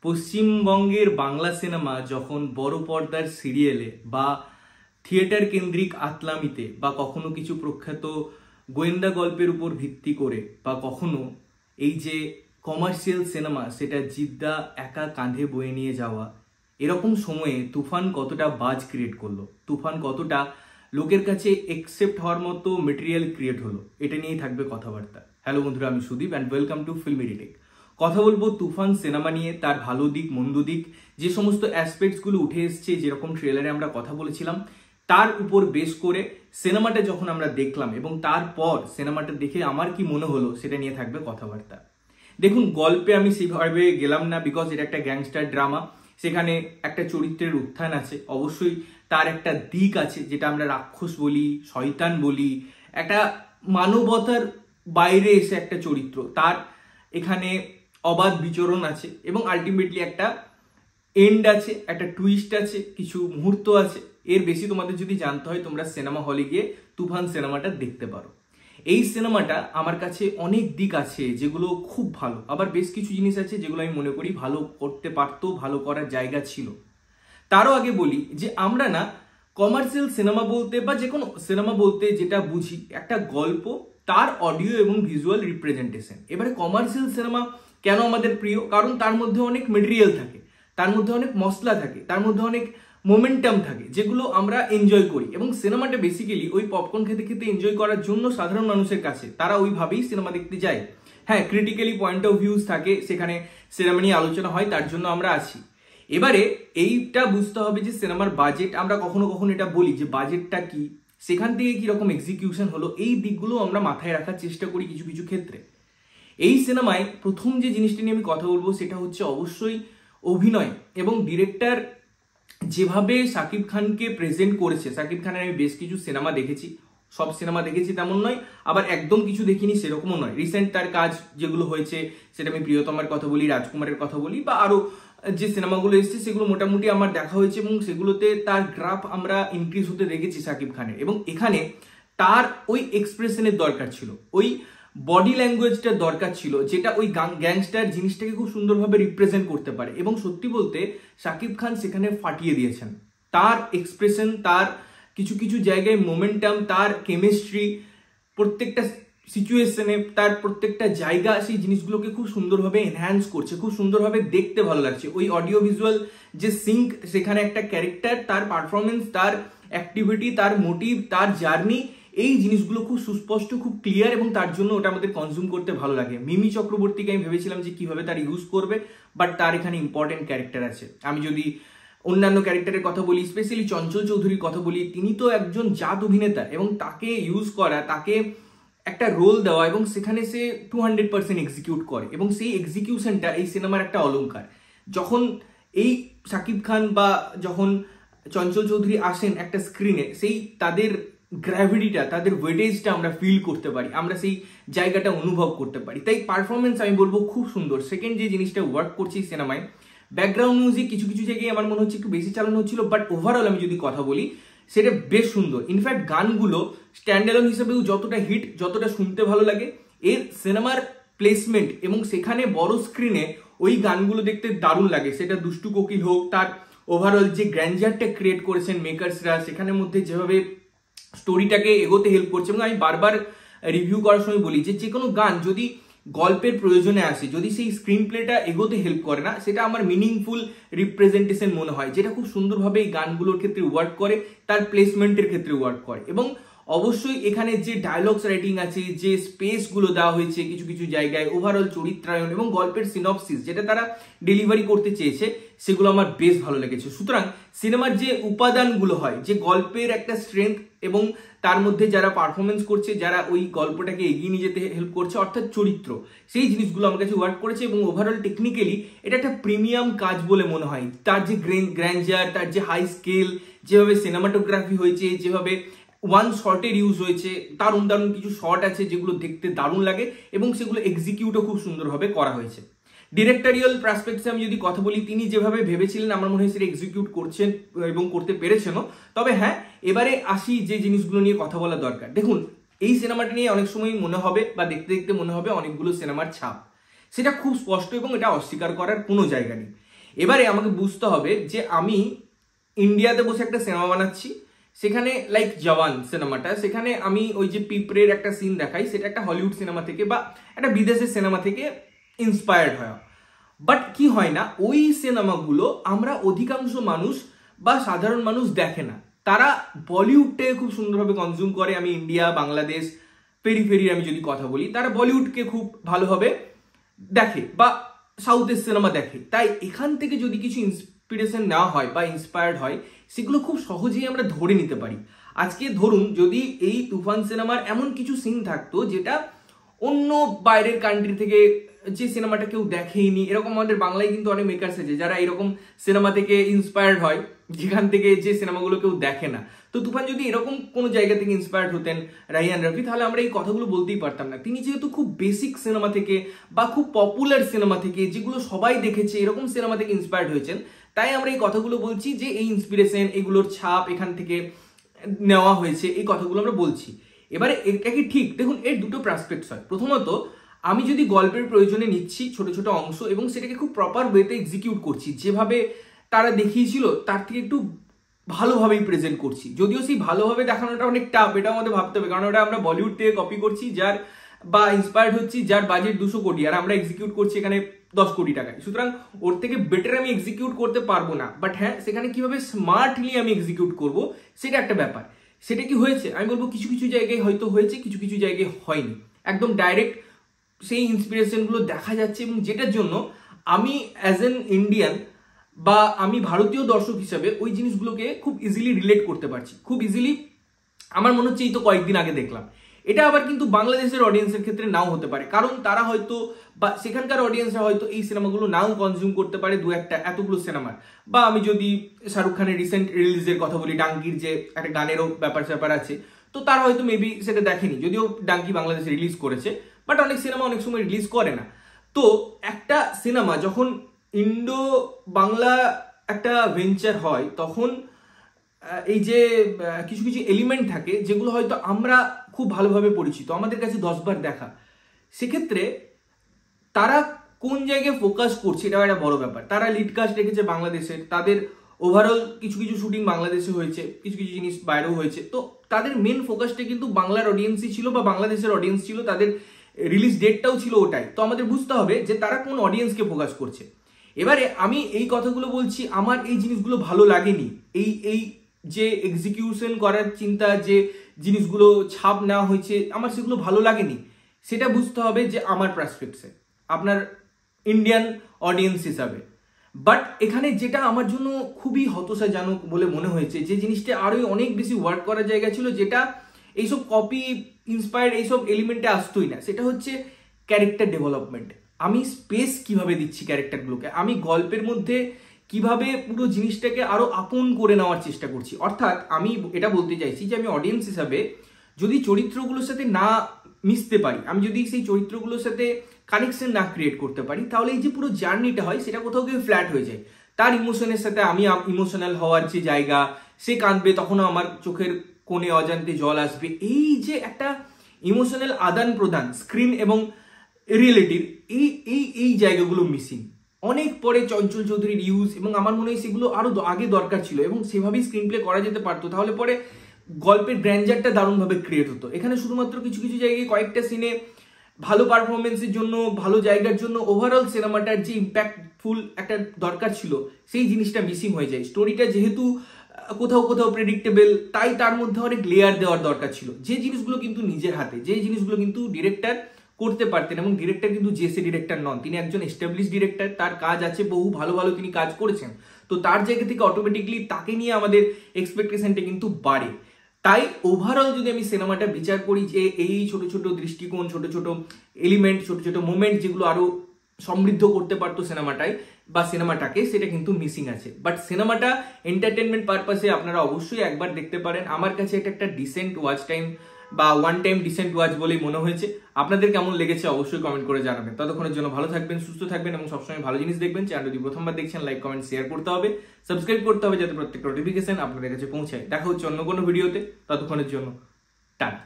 পশ্চিমবঙ্গের বাংলা সিনেমা যখন বড় পর্দার সিরিয়ালে বা থিয়েটার কেন্দ্রিক আতলামিতে বা কখনো কিছু প্রখ্যাত গোয়েন্দা গল্পের উপর ভিত্তি করে বা কখনো এই যে কমার্শিয়াল সিনেমা সেটা জিদ্দা একা কাঁধে বয়ে নিয়ে যাওয়া, এরকম সময়ে তুফান কতটা বাজ ক্রিয়েট করলো, তুফান কতটা লোকের কাছে একসেপ্ট হওয়ার মতো মেটেরিয়াল ক্রিয়েট হলো, এটা নিয়েই থাকবে কথাবার্তা। হ্যালো বন্ধুরা, আমি Sudip and welcome to filmy retake. কথা বলবো তুফান সিনেমা নিয়ে, তার ভালো দিক মন্দ দিক, যে সমস্ত অ্যাসপেক্টসগুলো উঠে এসছে, যেরকম ট্রেলারে আমরা কথা বলেছিলাম তার উপর বেস করে সিনেমাটা যখন আমরা দেখলাম এবং তারপর সিনেমাটা দেখে আমার কি মনে হলো সেটা নিয়ে থাকবে কথাবার্তা। দেখুন, গল্পে আমি সেভাবে গেলাম না, বিকজ এটা একটা গ্যাংস্টার ড্রামা। সেখানে একটা চরিত্রের উত্থান আছে, অবশ্যই তার একটা দিক আছে যেটা আমরা রাক্ষস বলি, শয়তান বলি, একটা মানবতার বাইরে এসে একটা চরিত্র, তার এখানে অবাধ বিচরণ আছে এবং আলটিমেটলি একটা এন্ড আছে, একটা টুইস্ট আছে, কিছু মুহূর্ত আছে। এর বেশি তোমাদের যদি জানতে হয় তোমরা সিনেমা হলে গিয়ে তুফান সিনেমাটা দেখতে পারো। এই সিনেমাটা আমার কাছে অনেক দিক আছে যেগুলো খুব ভালো, আবার বেশ কিছু জিনিস আছে যেগুলো আমি মনে করি ভালো করতে পারতো, ভালো করার জায়গা ছিল। তারও আগে বলি যে আমরা না কমার্শিয়াল সিনেমা বলতে বা যে কোনো সিনেমা বলতে যেটা বুঝি একটা গল্প, তার অডিও এবং ভিজুয়াল রিপ্রেজেন্টেশন। এবারে কমার্শিয়াল সিনেমা কেন আমাদের প্রিয়? কারণ তার মধ্যে অনেক মেটেরিয়াল থাকে, তার মধ্যে অনেক মশলা থাকে, তার মধ্যে অনেক মোমেন্টাম থাকে, যেগুলো আমরা এনজয় করি। এবং সিনেমাটা বেসিক্যালি ওই পপকর্ন খেতে খেতে এনজয় করার জন্য সাধারণ মানুষের কাছে, তারা ওইভাবেই সিনেমা দেখতে যায়। হ্যাঁ, ক্রিটিক্যালি পয়েন্ট অফ ভিউজ থাকে, সেখানে সিনেমা নিয়ে আলোচনা হয়, তার জন্য আমরা আছি। এবারে এইটা বুঝতে হবে যে সিনেমার বাজেট, আমরা কখনো কখনো এটা বলি যে বাজেটটা কি, সেখান থেকে কিরকম এক্সিকিউশন হলো, এই দিকগুলো আমরা মাথায় রাখার চেষ্টা করি কিছু কিছু ক্ষেত্রে। এই সিনেমায় প্রথম যে জিনিসটা নিয়ে আমি কথা বলবো সেটা হচ্ছে অবশ্যই অভিনয় এবং ডিরেক্টর যেভাবে শাকিব খানকে প্রেজেন্ট করেছে। শাকিব খানের আমি বেশ কিছু সিনেমা দেখেছি, সব সিনেমা দেখেছি তেমন নয়, আবার একদম কিছু দেখিনি সেরকমও নয়। রিসেন্ট তার কাজ যেগুলো হয়েছে সেটা আমি প্রিয়তমার কথা বলি, রাজকুমারের কথা বলি, বা আরো যে সিনেমাগুলো এসেছে সেগুলো মোটামুটি আমার দেখা হয়েছে এবং সেগুলোতে তার গ্রাফ আমরা ইনক্রিজ হতে দেখেছি শাকিব খানের। এবং এখানে তার ওই এক্সপ্রেশনের দরকার ছিল, ওই বডি ল্যাঙ্গুয়েজটার দরকার ছিল, যেটা ওই গ্যাংস্টার জিনিসটাকে খুব সুন্দরভাবে রিপ্রেজেন্ট করতে পারে। এবং সত্যি বলতে শাকিব খান সেখানে ফাটিয়ে দিয়েছেন। তার এক্সপ্রেশন, তার কিছু কিছু জায়গায় মোমেন্টাম, তার কেমিস্ট্রি, প্রত্যেকটা সিচুয়েশনে তার প্রত্যেকটা জায়গা সেই জিনিসগুলোকে খুব সুন্দরভাবে এনহ্যান্স করছে, খুব সুন্দরভাবে দেখতে ভালো লাগছে। ওই অডিও ভিজুয়াল যে সিঙ্ক, সেখানে একটা ক্যারেক্টার, তার পারফরমেন্স, তার অ্যাক্টিভিটি, তার মোটিভ, তার জার্নি, এই জিনিসগুলো খুব সুস্পষ্ট, খুব ক্লিয়ার, এবং তার জন্য ওটা আমাদের কনজিউম করতে ভালো লাগে। মিমি চক্রবর্তীকে আমি ভেবেছিলাম যে কিভাবে তার ইউজ করবে, বাট তার এখানে ইম্পর্টেন্ট ক্যারেক্টার আছে। আমি যদি অন্যান্য ক্যারেক্টারের কথা বলি, স্পেশালি চঞ্চল চৌধুরীর কথা বলি, তিনি তো একজন জাত অভিনেতা এবং তাকে ইউজ করা, তাকে একটা রোল দেওয়া এবং সেখানে সে 200% এক্সিকিউট করে, এবং সেই এক্সিকিউশনটা এই সিনেমার একটা অলংকার। যখন এই শাকিব খান বা যখন চঞ্চল চৌধুরী আসেন একটা স্ক্রিনে, সেই তাদের গ্র্যাভিটিটা, তাদের ওয়েটেজটা আমরা ফিল করতে পারি, আমরা সেই জায়গাটা অনুভব করতে পারি। তাই পারফরমেন্স আমি বলবো খুব সুন্দর। সেকেন্ড যে জিনিসটা ওয়ার্ক করছে এই সিনেমায়, ব্যাকগ্রাউন্ড মিউজিক কিছু কিছু জায়গায় আমার মনে হচ্ছে একটু বেশি চালানো হচ্ছিল, বাট ওভারঅল আমি যদি কথা বলি সেটা বেশ সুন্দর। ইনফ্যাক্ট গানগুলো স্ট্যান্ডঅ্যালোন হিসেবেও যতটা হিট, যতটা শুনতে ভালো লাগে, এর সিনেমার প্লেসমেন্ট এবং সেখানে বড় স্ক্রিনে ওই গানগুলো দেখতে দারুণ লাগে। সেটা দুষ্টু কোকিল হোক, তার ওভারঅল যে গ্র্যান্ডারটা ক্রিয়েট করেছেন মেকার্সরা, সেখানের মধ্যে যেভাবে স্টোরিটাকে এগোতে হেল্প করছে। এবং আমি বারবার রিভিউ করার সময় বলি যে কোনো গান যদি গল্পের প্রয়োজনে আসে, যদি সেই স্ক্রিন প্লেটা এগোতে হেল্প করে না, সেটা আমার মিনিংফুল রিপ্রেজেন্টেশন মনে হয়, যেটা খুব সুন্দরভাবে এই গানগুলোর ক্ষেত্রে ওয়ার্ক করে, তার প্লেসমেন্টের ক্ষেত্রে ওয়ার্ক করে। এবং অবশ্যই এখানে যে ডায়লগস রাইটিং আছে, যে স্পেসগুলো দেওয়া হয়েছে কিছু কিছু জায়গায়, ওভারঅল চরিত্রায়ন এবং গল্পের সিনপসিস যেটা তারা ডেলিভারি করতে চেয়েছে, সেগুলো আমার বেশ ভালো লেগেছে। সুতরাং সিনেমার যে উপাদানগুলো হয়, যে গল্পের একটা স্ট্রেংথ এবং তার মধ্যে যারা পারফরমেন্স করছে, যারা ওই গল্পটাকে এগিয়ে নিয়ে যেতে হেল্প করছে, অর্থাৎ চরিত্র, সেই জিনিসগুলো আমার কাছে ওয়ার্ক করেছে। এবং ওভারঅল টেকনিক্যালি এটা একটা প্রিমিয়াম কাজ বলে মনে হয়। তার যে গ্র্যান্ডার, তার যে হাই স্কেল, যেভাবে সিনেমাটোগ্রাফি হয়েছে, যেভাবে ওয়ান শটের ইউজ হয়েছে, দারুণ দারুণ কিছু শট আছে যেগুলো দেখতে দারুণ লাগে এবং সেগুলো এক্সিকিউটও খুব সুন্দরভাবে করা হয়েছে। ডিরেক্টরিয়াল পার্সপেক্টিভে আমি যদি কথা বলি, তিনি যেভাবে ভেবেছিলেন আমার মনে হয় সেটা এক্সিকিউট করছেন এবং করতে পেরেছেনও। তবে হ্যাঁ, এবারে আসি যে জিনিসগুলো নিয়ে কথা বলা দরকার। দেখুন, এই সিনেমাটা নিয়ে অনেক সময় মনে হবে বা দেখতে দেখতে মনে হবে অনেকগুলো সিনেমার ছাপ, সেটা খুব স্পষ্ট এবং এটা অস্বীকার করার কোনো জায়গা নেই। এবারে আমাকে বুঝতে হবে যে আমি ইন্ডিয়াতে বসে একটা সিনেমা বানাচ্ছি, সেখানে লাইক জওয়ান সিনেমাটা, সেখানে আমি ওই যে পিঁপড়ের একটা সিন দেখাই, সেটা একটা হলিউড সিনেমা থেকে বা একটা বিদেশের সিনেমা থেকে ইন্সপায়ার্ড হয়। বাট কি হয় না, ওই সিনেমাগুলো আমরা অধিকাংশ মানুষ বা সাধারণ মানুষ দেখে না, তারা বলিউডটাকে খুব সুন্দরভাবে কনজিউম করে। আমি ইন্ডিয়া, বাংলাদেশ, পেরিফেরি আমি যদি কথা বলি, তারা বলিউডকে খুব ভালোভাবে দেখে বা সাউথের সিনেমা দেখে। তাই এখান থেকে যদি কিছু ইন্সপিরেশন নেওয়া হয় বা ইন্সপায়ার্ড হয়, সেগুলো খুব সহজেই আমরা ধরে নিতে পারি। আজকে ধরুন যদি এই তুফান সিনেমার এমন কিছু সিন থাকতো যেটা অন্য বাইরের কান্ট্রি থেকে যে সিনেমাটা কেউ দেখেইনি, এরকম আমাদের বাংলায় কিন্তু অনেক মেকার্স আছে যারা এরকম সিনেমা থেকে ইন্সপায়ার্ড হয়, যেখান থেকে যে সিনেমাগুলো কেউ দেখে না। তো তুফান যদি এরকম কোনো জায়গা থেকে ইন্সপায়ার্ড হতেন রায়হান রাফি, তাহলে আমরা এই কথাগুলো বলতেই পারতাম না। তিনি যেহেতু খুব বেসিক সিনেমা থেকে বা খুব পপুলার সিনেমা থেকে, যেগুলো সবাই দেখেছে, এরকম সিনেমা থেকে ইন্সপায়ার্ড হয়েছেন, তাই আমরা এই কথাগুলো বলছি যে এই ইন্সপিরেশন, এগুলোর ছাপ এখান থেকে নেওয়া হয়েছে, এই কথাগুলো আমরা বলছি। এবারে এটা কি ঠিক? দেখুন, এর দুটো পার্সপেক্টস হয়। প্রথমত, আমি যদি গল্পের প্রয়োজনে নিচ্ছি ছোট ছোট অংশ এবং সেটাকে খুব প্রপার ওয়েতে এক্সিকিউট করছি, যেভাবে তারা দেখিয়েছিল তার থেকে একটু ভালোভাবেই প্রেজেন্ট করছি, যদিও সেই ভালোভাবে দেখানোটা অনেক টাফ, এটা আমাদের ভাবতে হবে, কারণ ওটা আমরা বলিউড থেকে কপি করছি, যার বা ইন্সপায়ার্ড হচ্ছি যার বাজেট 200 কোটি, আর আমরা এক্সিকিউট করছি এখানে 10 কোটি টাকায়। সুতরাং ওর থেকে বেটার আমি এক্সিকিউট করতে পারবো না, বাট হ্যাঁ, সেখানে কিভাবে স্মার্টলি আমি এক্সিকিউট করব সেটা একটা ব্যাপার। সেটা কি হয়েছে? আমি বলবো কিছু কিছু জায়গায় হয়তো হয়েছে, কিছু কিছু জায়গায় হয়নি। একদম ডাইরেক্ট সেই ইন্সপিরেশনগুলো দেখা যাচ্ছে, এবং যেটার জন্য আমি অ্যাজ এন ইন্ডিয়ান বা আমি ভারতীয় দর্শক হিসাবে ওই জিনিসগুলোকে খুব ইজিলি রিলেট করতে পারছি, খুব ইজিলি। আমার মনে হচ্ছে এই তো কয়েকদিন আগে দেখলাম। এটা আবার কিন্তু বাংলাদেশের অডিয়েন্সের ক্ষেত্রে নাও হতে পারে, কারণ তারা হয়তো বা সেখানকার অডিয়েন্সরা হয়তো এই সিনেমাগুলো নাও কনজিউম করতে পারে, দু একটা এতগুলো সিনেমার। বা আমি যদি শাহরুখ খানের রিসেন্ট রিলিজের কথা বলি, ডাঙ্কির যে একটা গানেরও ব্যাপার আছে, তো তারা হয়তো মেবি সেটা দেখেনি, যদিও ডাঙ্কি বাংলাদেশে রিলিজ করেছে, বাট অনেক সিনেমা অনেক সময় রিলিজ করে না। তো একটা সিনেমা যখন ইন্ডো বাংলা একটা ভেঞ্চার হয়, তখন এই যে কিছু কিছু এলিমেন্ট থাকে যেগুলো হয়তো আমরা খুব ভালোভাবে পরিচিত, আমাদের কাছে 10 বার দেখা, সেক্ষেত্রে তারা কোন জায়গায় ফোকাস করছে এটা একটা বড় ব্যাপার। তারা লিড কাস্ট রেখেছে বাংলাদেশের, তাদের ওভারঅল কিছু কিছু শুটিং বাংলাদেশে হয়েছে, কিছু কিছু জিনিস বাইরেও হয়েছে, তো তাদের মেন ফোকাসটা কিন্তু বাংলার অডিয়েন্সই ছিল বা বাংলাদেশের অডিয়েন্স ছিল, তাদের রিলিজ ডেটটাও ছিল ওটাই। তো আমাদের বুঝতে হবে যে তারা কোন অডিয়েন্সকে ফোকাস করছে। এবারে আমি এই কথাগুলো বলছি, আমার এই জিনিসগুলো ভালো লাগেনি, এই যে এক্সিকিউশন করার চিন্তা, যে জিনিসগুলো ছাপ নেওয়া হয়েছে, আমার সেগুলো ভালো লাগেনি। সেটা বুঝতে হবে যে আমার পার্সপেক্টিভে, আপনার ইন্ডিয়ান অডিয়েন্স হিসাবে। বাট এখানে যেটা আমার জন্য খুবই হতাশাজনক বলে মনে হয়েছে, যে জিনিসটা আরো অনেক বেশি ওয়ার্ক করার জায়গা ছিল, যেটা এইসব কপি ইন্সপায়ার্ড এইসব এলিমেন্টে আসতোই না, সেটা হচ্ছে ক্যারেক্টার ডেভেলপমেন্ট। আমি স্পেস কিভাবে দিচ্ছি ক্যারেক্টারগুলোকে, আমি গল্পের মধ্যে কিভাবে পুরো জিনিসটাকে আরো আপন করে নেওয়ার চেষ্টা করছি। অর্থাৎ আমি এটা বলতে চাইছি যে আমি অডিয়েন্স হিসাবে যদি চরিত্রগুলোর সাথে না মিশতে পারি, আমি যদি সেই চরিত্রগুলোর সাথে কানেকশন না ক্রিয়েট করতে পারি, তাহলে এই যে পুরো জার্নিটা হয় সেটা কোথাও গিয়ে ফ্ল্যাট হয়ে যায়। তার ইমোশনের সাথে আমি ইমোশনাল হওয়ার যে জায়গা, সে কাঁদবে, তখনও আমার চোখের কোণে অজান্তে জল আসবে, এই যে একটা ইমোশনাল আদান প্রদান স্ক্রিন এবং রিয়েলিটির, এই জায়গাগুলো মিসিং। অনেক পরে চঞ্চল চৌধুরীর ইউজ, এবং আমার মনে হয় সেগুলো আরো আগে দরকার ছিল, এবং সেভাবেই স্ক্রিন প্লে করা যেতে পারতো, তাহলে পরে গল্পের গ্র্যান্ডারটা দারুণভাবে ক্রিয়েট হতো। এখানে শুধুমাত্র কিছু কিছু জায়গায় কয়েকটা সিনে ভালো পারফরমেন্সের জন্য, ভালো জায়গার জন্য ওভারঅল সিনেমাটার যে ইম্প্যাক্টফুল একটা দরকার ছিল, সেই জিনিসটা মিসিং হয়ে যায়। স্টোরিটা যেহেতু কোথাও কোথাও প্রেডিক্টেবল, তাই তার মধ্যে অনেক লেয়ার দেওয়ার দরকার ছিল, যে জিনিসগুলো কিন্তু নিজের হাতে, যে জিনিসগুলো কিন্তু ডিরেক্টর করতে পারতেন। এবং ডিরেক্টর কিন্তু জেসে ডিরেক্টর নন, তিনি একজন এস্টাবলিশ ডিরেক্টর, তার কাজ আছে, বহু ভালো ভালো তিনি কাজ করেছেন। তো তার জায়গা থেকে অটোমেটিকলি তাকে নিয়ে আমাদের এক্সপেকটেশনটা কিন্তু বাড়ে। তাই ওভারঅল যদি আমি সিনেমাটা বিচার করি, যে এই ছোট ছোট দৃষ্টিকোণ, ছোট ছোট এলিমেন্ট, ছোট ছোট মোমেন্ট যেগুলো আরো সমৃদ্ধ করতে পারতো সিনেমাটায় বা সিনেমাটাকে, সেটা কিন্তু মিসিং আছে। বাট সিনেমাটা এন্টারটেনমেন্ট পারপাসে আপনারা অবশ্যই একবার দেখতে পারেন। আমার কাছে এটা একটা ডিসেন্ট ওয়াচ টাইম বা ওয়ান টাইম ডিসেন্ট ওয়াচ বলেই মনে হয়েছে। আপনাদের কেমন লেগেছে অবশ্যই কমেন্ট করে জানাবেন। ততক্ষণের জন্য ভালো থাকবেন, সুস্থ থাকবেন এবং সবসময় ভালো জিনিস দেখবেন। চ্যানেল যদি প্রথমবার দেখছেন, লাইক কমেন্ট শেয়ার করতে হবে, সাবস্ক্রাইব করতে হবে, যাতে প্রত্যেকটা নোটিফিকেশন আপনাদের কাছে পৌঁছায়। দেখা হচ্ছে অন্য কোনো ভিডিওতে, ততক্ষণের জন্য টাটা।